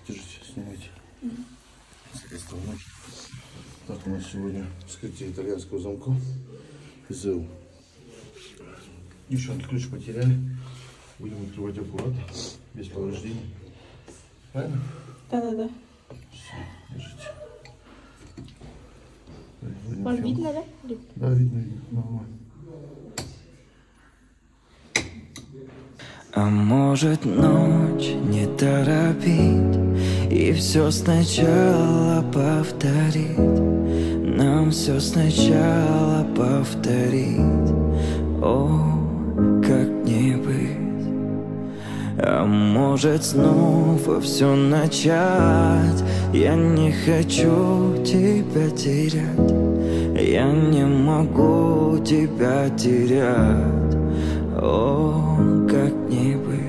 Держите, снимайте. Средства в ноги. Так, у нас сегодня вскрытие итальянского замка. ЗУ. Девчонки, ключ потеряли. Будем открывать аккуратно, без повреждений. Правильно? Да. Все, держите. Вам видно, да? Да, видно. Нормально. А может ночь не торопить и все сначала повторить, нам все сначала повторить, о, как не быть. А может снова все начать, я не хочу тебя терять, я не могу тебя терять, о, как не быть.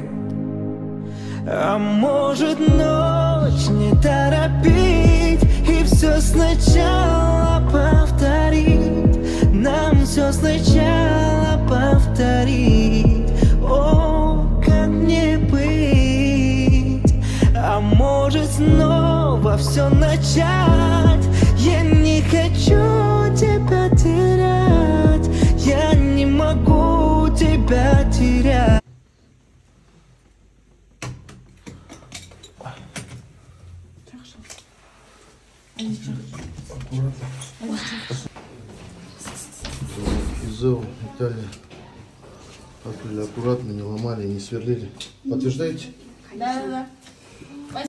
А может ночь не торопить и все сначала повторить, нам все сначала повторить, о, как не быть. А может снова все начать, я не хочу тебя терять, я не могу тебя терять. Аккуратно. ЗУ, Италия. Открыли аккуратно, не ломали, не сверлили. Подтверждаете? Да.